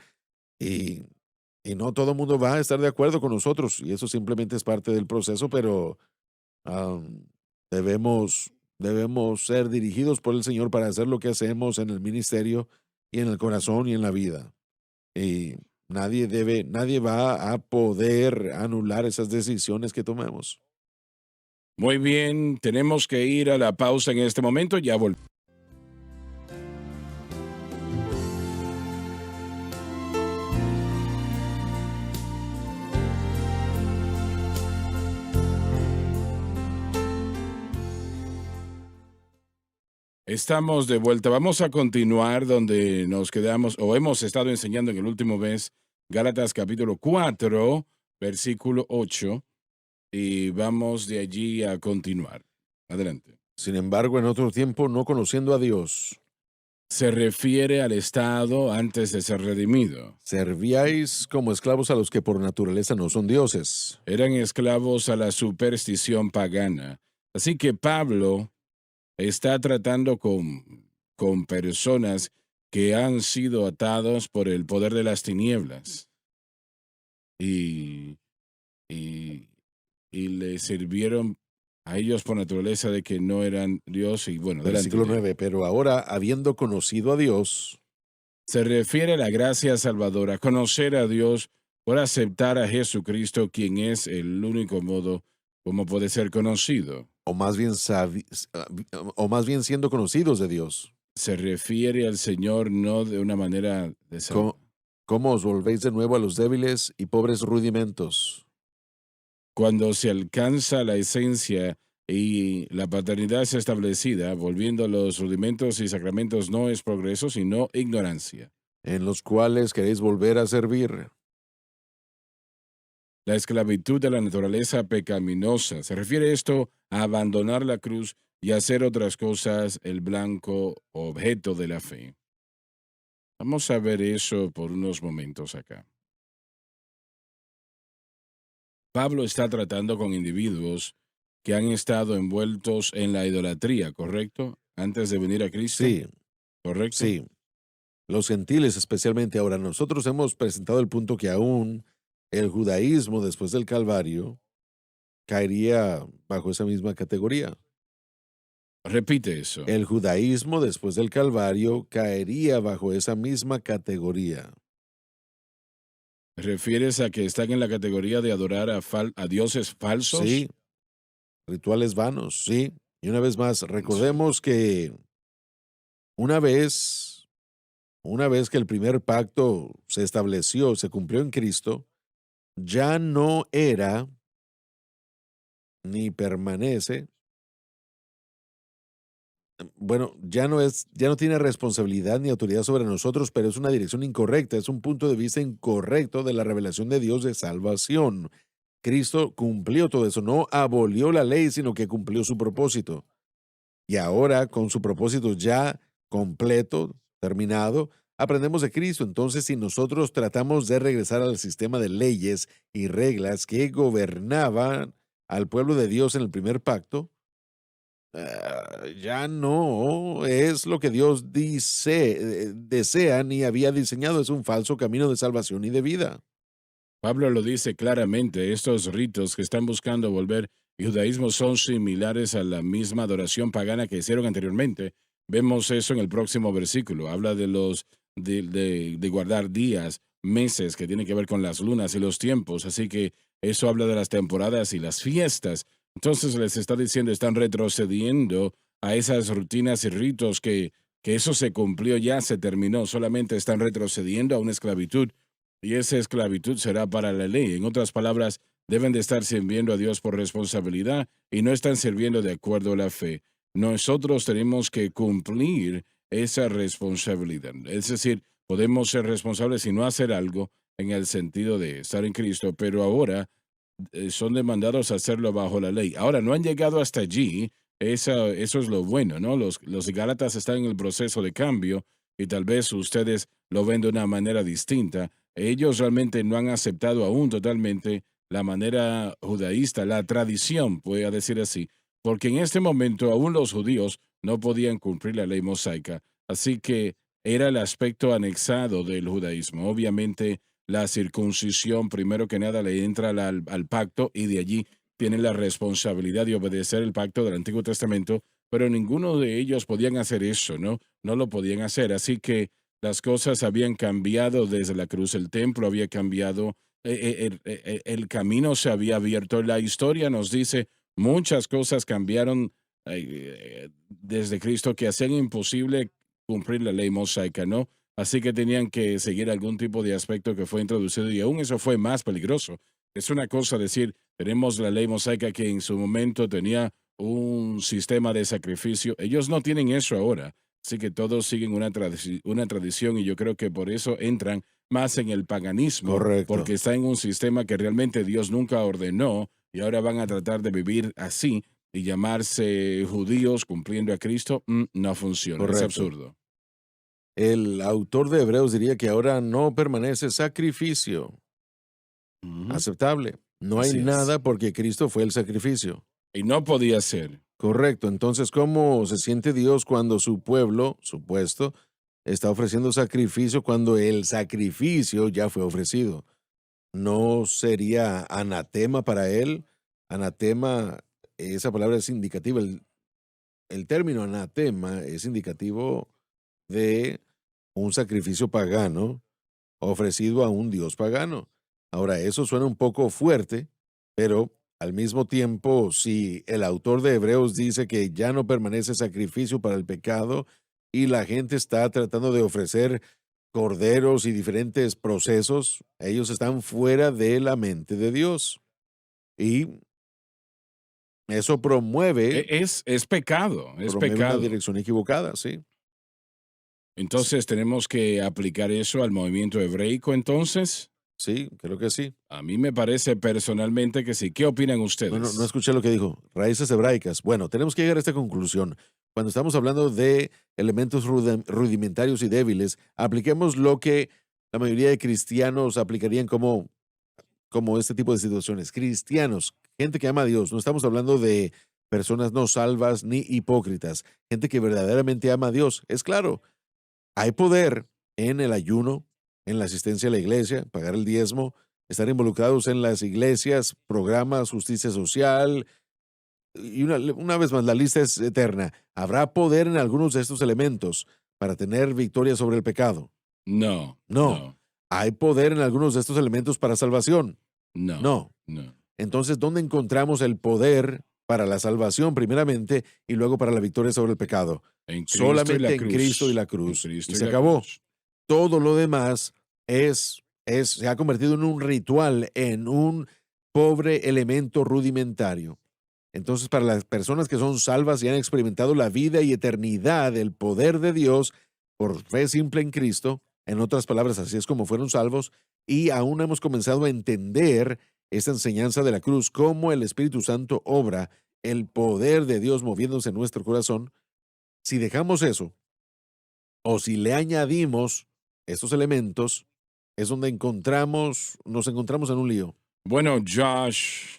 y, y no todo el mundo va a estar de acuerdo con nosotros. Y eso simplemente es parte del proceso, pero am, debemos ser dirigidos por el Señor para hacer lo que hacemos en el ministerio y en el corazón y en la vida. Y nadie va a poder anular esas decisiones que tomemos. Muy bien, tenemos que ir a la pausa en este momento, ya volvemos. Estamos de vuelta. Vamos a continuar donde nos quedamos o hemos estado enseñando en el último mes, Gálatas capítulo 4, versículo 8, y vamos de allí a continuar. Adelante. Sin embargo, en otro tiempo, no conociendo a Dios, Se refiere al estado antes de ser redimido. servíais como esclavos a los que por naturaleza no son dioses. Eran esclavos a la superstición pagana. Así que Pablo está tratando con personas que han sido atados por el poder de las tinieblas y, y, y le sirvieron a ellos por naturaleza de que no eran Dios. Y bueno, adelante. Versículo 9. Pero ahora, habiendo conocido a Dios, Se refiere a la gracia salvadora, conocer a Dios por aceptar a Jesucristo, quien es el único modo como puede ser conocido. o más bien, siendo conocidos de Dios, Se refiere al Señor no de una manera de ¿cómo os volvéis de nuevo a los débiles y pobres rudimentos? cuando se alcanza la esencia y la paternidad es establecida, volviendo a los rudimentos y sacramentos no es progreso, sino ignorancia. En los cuales queréis volver a servir. La esclavitud de la naturaleza pecaminosa. Se refiere esto a abandonar la cruz y hacer otras cosas el blanco objeto de la fe. Vamos a ver eso por unos momentos acá. Pablo está tratando con individuos que han estado envueltos en la idolatría, ¿correcto? Antes de venir a Cristo. Sí, ¿Correcto? sí. Los gentiles especialmente. Ahora, nosotros hemos presentado el punto que aún el judaísmo después del Calvario caería bajo esa misma categoría. Repite eso. El judaísmo después del Calvario caería bajo esa misma categoría. ¿Refieres a que están en la categoría de adorar a dioses falsos? Sí, rituales vanos, sí. Y una vez más, recordemos que una vez que el primer pacto se estableció, se cumplió en Cristo, ya no era ni permanece, bueno, ya no tiene responsabilidad ni autoridad sobre nosotros, pero es una dirección incorrecta, es un punto de vista incorrecto de la revelación de Dios de salvación. Cristo cumplió todo eso, no abolió la ley, sino que cumplió su propósito. Y ahora, con su propósito ya completo, terminado, aprendemos de Cristo. Entonces, si nosotros tratamos de regresar al sistema de leyes y reglas que gobernaban al pueblo de Dios en el primer pacto, ya no es lo que Dios desea ni había diseñado. Es un falso camino de salvación y de vida. Pablo lo dice claramente, estos ritos que están buscando volver el judaísmo son similares a la misma adoración pagana que hicieron anteriormente. Vemos eso en el próximo versículo. Habla de de guardar días, meses que tienen que ver con las lunas y los tiempos. Así que eso habla de las temporadas y las fiestas. Entonces les está diciendo, están retrocediendo a esas rutinas y ritos que eso se cumplió ya, se terminó. Solamente están retrocediendo a una esclavitud. Y esa esclavitud será para la ley. En otras palabras, deben de estar sirviendo a Dios por responsabilidad y no están sirviendo de acuerdo a la fe. Nosotros tenemos que cumplir esa responsabilidad. Es decir, podemos ser responsables y no hacer algo en el sentido de estar en Cristo, pero ahora son demandados a hacerlo bajo la ley. Ahora, no han llegado hasta allí. Eso es lo bueno, ¿no? Los Gálatas están en el proceso de cambio y tal vez ustedes lo ven de una manera distinta. Ellos realmente no han aceptado aún totalmente la manera judaísta, la tradición, voy a decir así, porque en este momento aún los judíos no podían cumplir la ley mosaica. Así que era el aspecto anexado del judaísmo. Obviamente, la circuncisión, primero que nada, le entra al pacto y de allí tienen la responsabilidad de obedecer el pacto del Antiguo Testamento, pero ninguno de ellos podían hacer eso, ¿no? No lo podían hacer. Así que las cosas habían cambiado desde la cruz, el templo había cambiado, el camino se había abierto. La historia nos dice muchas cosas cambiaron desde Cristo que hacían imposible cumplir la ley mosaica, ¿no? Así que tenían que seguir algún tipo de aspecto que fue introducido y aún eso fue más peligroso. Es una cosa decir, tenemos la ley mosaica que en su momento tenía un sistema de sacrificio. Ellos no tienen eso ahora. Así que todos siguen una tradición y yo creo que por eso entran más en el paganismo, Correcto. porque está en un sistema que realmente Dios nunca ordenó y ahora van a tratar de vivir así y llamarse judíos cumpliendo a Cristo. No funciona, es Correcto. absurdo. El autor de Hebreos diría que ahora no permanece sacrificio Ujú. aceptable. No hay Así es. nada porque Cristo fue el sacrificio. Y no podía ser. Correcto. Entonces, ¿cómo se siente Dios cuando su pueblo, supuesto, está ofreciendo sacrificio cuando el sacrificio ya fue ofrecido? ¿No sería anatema para él? Anatema, esa palabra es indicativa. El término anatema es indicativo de un sacrificio pagano ofrecido a un dios pagano. Ahora, eso suena un poco fuerte, pero al mismo tiempo, si el autor de Hebreos dice que ya no permanece sacrificio para el pecado y la gente está tratando de ofrecer corderos y diferentes procesos, ellos están fuera de la mente de Dios. Y eso Es pecado, es promueve una pecado. dirección equivocada, ¿sí? Entonces tenemos que aplicar eso al movimiento hebreico entonces. Sí, creo que sí. A mí me parece personalmente que sí. ¿Qué opinan No ustedes? escuché lo que dijo. Raíces hebraicas. Bueno, tenemos que llegar a esta conclusión. Cuando estamos hablando de elementos rudimentarios y débiles, apliquemos lo que la mayoría de cristianos aplicarían como este tipo de situaciones. Cristianos, gente que ama a Dios. No estamos hablando de personas no salvas ni hipócritas. Gente que verdaderamente ama a Dios. Es claro, hay poder en el ayuno, en la asistencia a la iglesia, pagar el diezmo, estar involucrados en las iglesias, programas, justicia social, y una vez más, la lista es eterna. ¿Habrá poder en algunos de estos elementos para tener victoria sobre el pecado? No, No. no, ¿Hay poder en algunos de estos elementos para salvación? no, No. no. Entonces, ¿dónde encontramos el poder para la salvación primeramente y luego para la victoria sobre el pecado? En Cristo y la Solamente en Cristo y cruz. la En cruz. Y Cristo y se la acabó. cruz. Todo lo demás se ha convertido en un ritual, en un pobre elemento rudimentario. Entonces, para las personas que son salvas y han experimentado la vida y eternidad, el poder de Dios por fe simple en Cristo, en otras palabras, así es como fueron salvos, y aún hemos comenzado a entender esta enseñanza de la cruz, cómo el Espíritu Santo obra, el poder de Dios moviéndose en nuestro corazón. Si dejamos eso, o si le añadimos estos elementos, es donde nos encontramos en un lío. Bueno, Josh,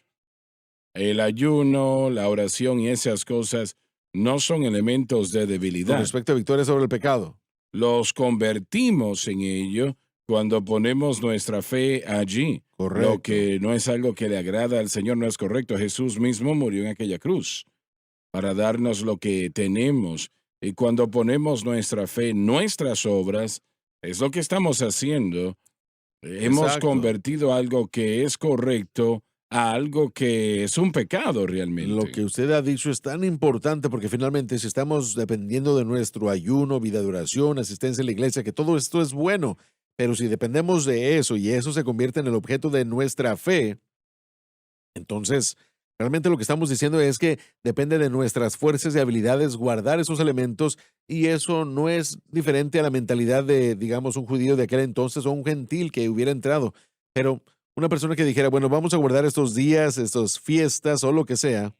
el ayuno, la oración y esas cosas no son elementos de Con debilidad. respecto a victoria sobre el pecado. Los convertimos en ello cuando ponemos nuestra fe allí. Lo Correcto. que no es algo que le agrada al Señor no es correcto. Jesús mismo murió en aquella cruz para darnos lo que tenemos. Y cuando ponemos nuestra fe en nuestras obras, es lo que estamos haciendo. Hemos Exacto. convertido algo que es correcto a algo que es un pecado Lo realmente. que usted ha dicho es tan importante porque finalmente si estamos dependiendo de nuestro ayuno, vida de oración, asistencia a la iglesia, que todo esto es bueno, pero si dependemos de eso y eso se convierte en el objeto de nuestra fe, entonces realmente lo que estamos diciendo es que depende de nuestras fuerzas y habilidades guardar esos elementos y eso no es diferente a la mentalidad de, digamos, un judío de aquel entonces o un gentil que hubiera entrado, pero una persona que dijera, bueno, vamos a guardar estos días, estas fiestas o lo que sea,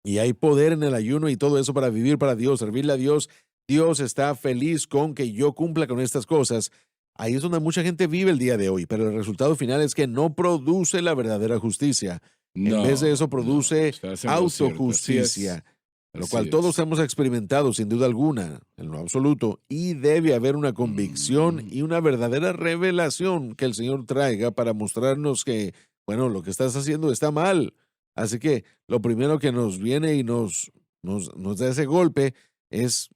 y hay poder en el ayuno y todo eso para vivir para Dios, servirle a Dios. Dios está feliz con que yo cumpla con estas cosas. Ahí es donde mucha gente vive el día de hoy, pero el resultado final es que no produce la verdadera justicia. En vez de eso No, no, produce estás en lo cierto. Así es, autojusticia, lo así cual todos es. hemos experimentado sin duda alguna, en lo absoluto, y debe haber una convicción Mm. y una verdadera revelación que el Señor traiga para mostrarnos que, bueno, lo que estás haciendo está mal. Así que lo primero que nos viene y nos da ese golpe es,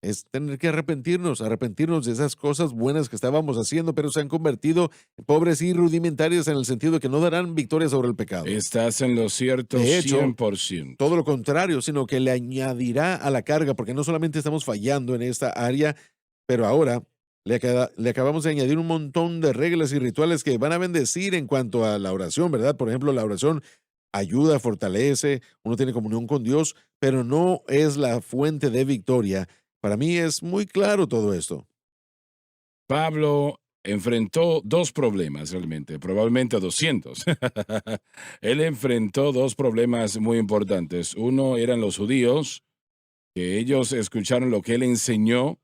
es tener que arrepentirnos de esas cosas buenas que estábamos haciendo, pero se han convertido en pobres y rudimentarias en el sentido de que no darán victoria sobre el pecado. Estás en lo cierto De hecho, 100%. todo lo contrario, sino que le añadirá a la carga, porque no solamente estamos fallando en esta área, pero ahora le acabamos de añadir un montón de reglas y rituales que van a bendecir en cuanto a la oración, ¿verdad? Por ejemplo, la oración ayuda, fortalece, uno tiene comunión con Dios, pero no es la fuente de victoria. Para mí es muy claro todo esto. Pablo enfrentó dos problemas realmente, probablemente 200. Él enfrentó dos problemas muy importantes. Uno eran los judíos, que ellos escucharon lo que él enseñó,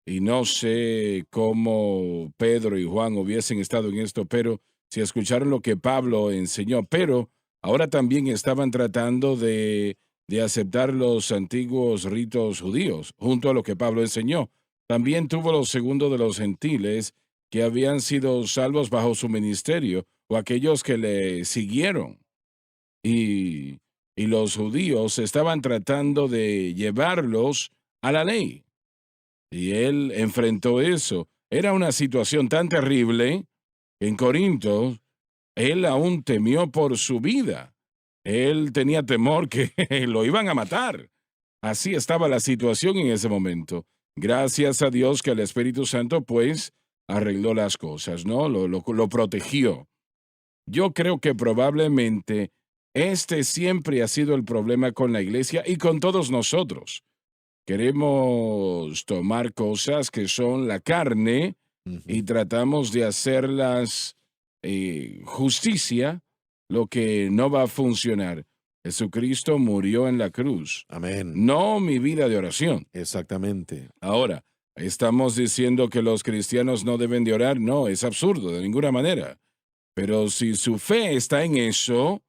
y no sé cómo Pedro y Juan hubiesen estado en esto, pero si escucharon lo que Pablo enseñó, pero ahora también estaban tratando de aceptar los antiguos ritos judíos, junto a lo que Pablo enseñó. También tuvo los segundos de los gentiles que habían sido salvos bajo su ministerio, o aquellos que le siguieron. Y, y los judíos estaban tratando de llevarlos a la ley. Y él enfrentó eso. Era una situación tan terrible que en Corinto él aún temió por su vida. Él tenía temor que lo iban a matar. Así estaba la situación en ese momento. Gracias a Dios que el Espíritu Santo pues arregló las cosas, ¿no? Lo protegió. Yo creo que probablemente este siempre ha sido el problema con la iglesia y con todos nosotros. Queremos tomar cosas que son la carne y Ujú. tratamos de hacerlas justicia, lo que no va a funcionar. Jesucristo murió en la cruz, Amén. no mi vida de oración. Exactamente. Ahora, ¿estamos diciendo que los cristianos no deben de orar? No, es absurdo, de ninguna manera. Pero si su fe está en eso,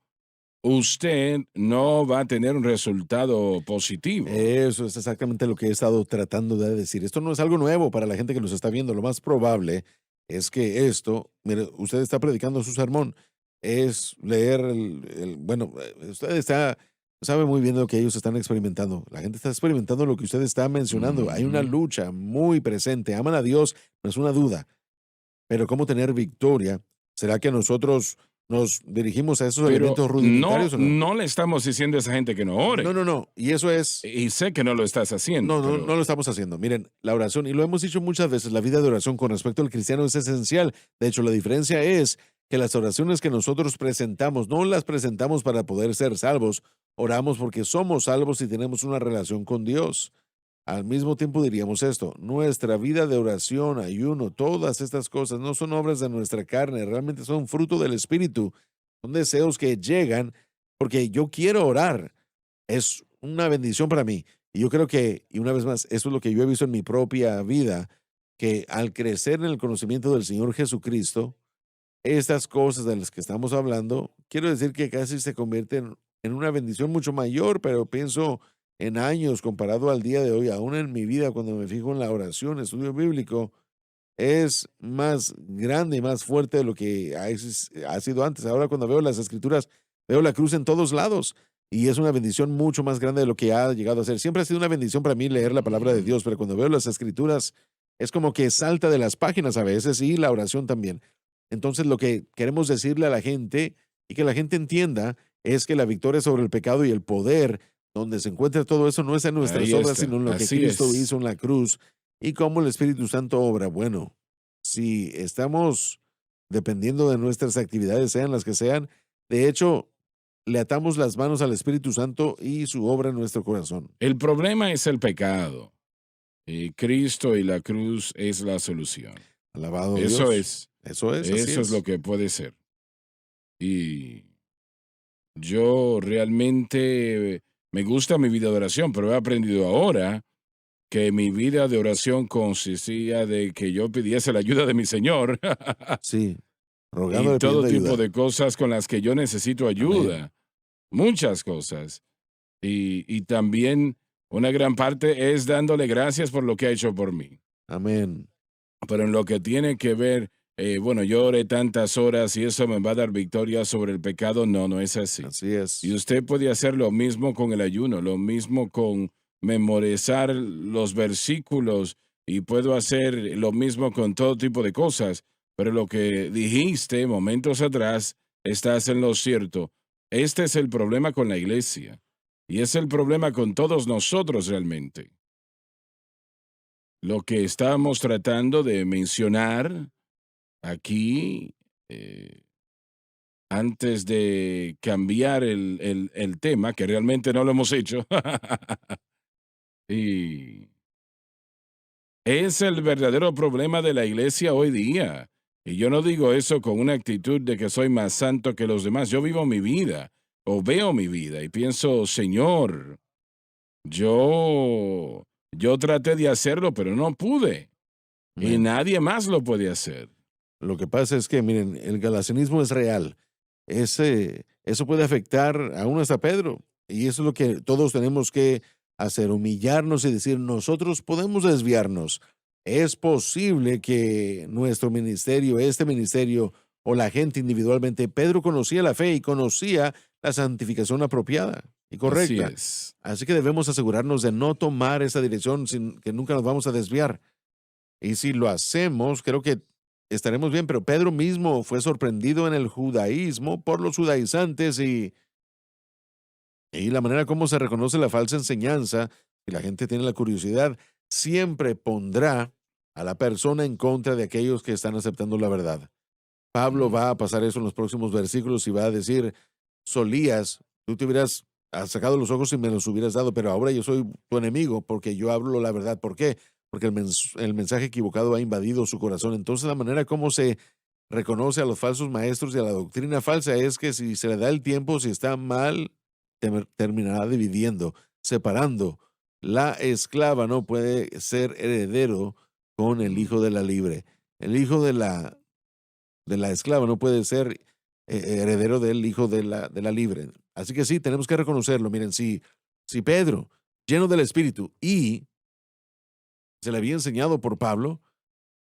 usted no va a tener un resultado positivo. Eso es exactamente lo que he estado tratando de decir. Esto no es algo nuevo para la gente que nos está viendo. Lo más probable es que esto, mire, usted está predicando su sermón, es leer bueno, usted sabe muy bien lo que ellos están experimentando. La gente está experimentando lo que usted está mencionando. Hay una Ujú. lucha muy presente. Aman a Dios, no es una duda. Pero ¿cómo tener victoria? ¿Será que nosotros nos dirigimos a esos Pero elementos no, rudimentarios o no? no le estamos diciendo a esa gente que no No, ore. no, no. Y eso es Y sé que no lo estás haciendo, no, no, pero no lo estamos haciendo. Miren, la oración, y lo hemos dicho muchas veces, la vida de oración con respecto al cristiano es esencial. De hecho, la diferencia es que las oraciones que nosotros presentamos, no las presentamos para poder ser salvos, oramos porque somos salvos y tenemos una relación con Dios. Al mismo tiempo diríamos esto, nuestra vida de oración, ayuno, todas estas cosas no son obras de nuestra carne, realmente son fruto del Espíritu, son deseos que llegan porque yo quiero orar, es una bendición para mí. Y yo creo que, y una vez más, eso es lo que yo he visto en mi propia vida, que al crecer en el conocimiento del Señor Jesucristo, estas cosas de las que estamos hablando, quiero decir que casi se convierten en una bendición mucho mayor, pero pienso en años comparado al día de hoy, aún en mi vida, cuando me fijo en la oración, estudio bíblico, es más grande y más fuerte de lo que ha sido antes. Ahora cuando veo las escrituras, veo la cruz en todos lados y es una bendición mucho más grande de lo que ha llegado a ser. Siempre ha sido una bendición para mí leer la palabra de ujú. Dios, pero cuando veo las escrituras es como que salta de las páginas a veces y la oración también. Entonces lo que queremos decirle a la gente y que la gente entienda es que la victoria sobre el pecado y el poder, donde se encuentra todo eso, no es en nuestras Ahí obras, sino está, en lo que así Cristo es. hizo en la cruz y cómo el Espíritu Santo obra. Bueno, si estamos dependiendo de nuestras actividades, sean las que sean, de hecho, le atamos las manos al Espíritu Santo y su obra en nuestro corazón. El problema es el pecado. Y Cristo y la cruz es la solución. Alabado Eso Dios. es, Así eso es lo es. que puede ser. Y yo realmente me gusta mi vida de oración, pero he aprendido ahora que mi vida de oración consistía de que yo pidiese la ayuda de mi Señor Sí, y rogándole, todo pidiendo tipo ayuda. de cosas con las que yo necesito Amén. ayuda, muchas cosas. Y también una gran parte es dándole gracias por lo que ha hecho por mí. Amén. Pero en lo que tiene que ver, bueno, yo oré tantas horas y eso me va a dar victoria sobre el pecado, no, no es así. Así Y es. usted puede hacer lo mismo con el ayuno, lo mismo con memorizar los versículos y puedo hacer lo mismo con todo tipo de cosas. Pero lo que dijiste momentos atrás, estás en lo cierto. Este es el problema con la iglesia y es el problema con todos nosotros realmente. Lo que estábamos tratando de mencionar aquí, eh, antes de cambiar el tema, que realmente no lo hemos hecho. Y es el verdadero problema de la iglesia hoy día. Y yo no digo eso con una actitud de que soy más santo que los demás. Yo vivo mi vida o veo mi vida y pienso, Señor, yo traté de hacerlo, pero no pude. Y Amén. nadie más lo puede hacer. Lo que pasa es que, miren, el galacionismo es real. Eso puede afectar aún hasta Pedro. Y eso es lo que todos tenemos que hacer, humillarnos y decir, nosotros podemos desviarnos. Es posible que nuestro ministerio, este ministerio o la gente individualmente, Pedro conocía la fe y conocía la santificación apropiada y Así correcta. es. Así que debemos asegurarnos de no tomar esa dirección sin que nunca nos vamos a desviar. Y si lo hacemos, creo que estaremos bien, pero Pedro mismo fue sorprendido en el judaísmo por los judaizantes y la manera como se reconoce la falsa enseñanza, y la gente tiene la curiosidad, siempre pondrá a la persona en contra de aquellos que están aceptando la verdad. Pablo va a pasar eso en los próximos versículos y va a decir, solías, tú te hubieras sacado los ojos y me los hubieras dado, pero ahora yo soy tu enemigo porque yo hablo la verdad. ¿Por qué? Porque el mensaje equivocado ha invadido su corazón. Entonces la manera como se reconoce a los falsos maestros y a la doctrina falsa es que si se le da el tiempo, si está mal, terminará dividiendo, separando. La esclava no puede ser heredero con el hijo de la libre. El hijo de la esclava no puede ser heredero del hijo de la libre. Así que sí, tenemos que reconocerlo. Miren, si Pedro, lleno del Espíritu, y se le había enseñado por Pablo,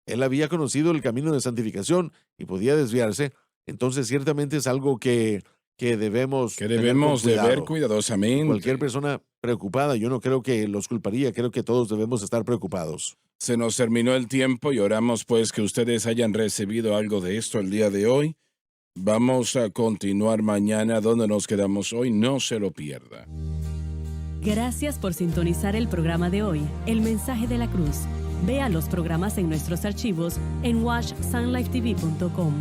él había conocido el camino de santificación y podía desviarse, entonces ciertamente es algo que debemos Que tener con debemos de ver cuidado. cuidadosamente. Cualquier persona preocupada, yo no creo que los culparía, creo que todos debemos estar preocupados. Se nos terminó el tiempo y oramos pues que ustedes hayan recibido algo de esto el día de hoy. Vamos a continuar mañana donde nos quedamos hoy. No se lo pierda. Gracias por sintonizar el programa de hoy, El Mensaje de la Cruz. Vea los programas en nuestros archivos en watchsunlifetv.com.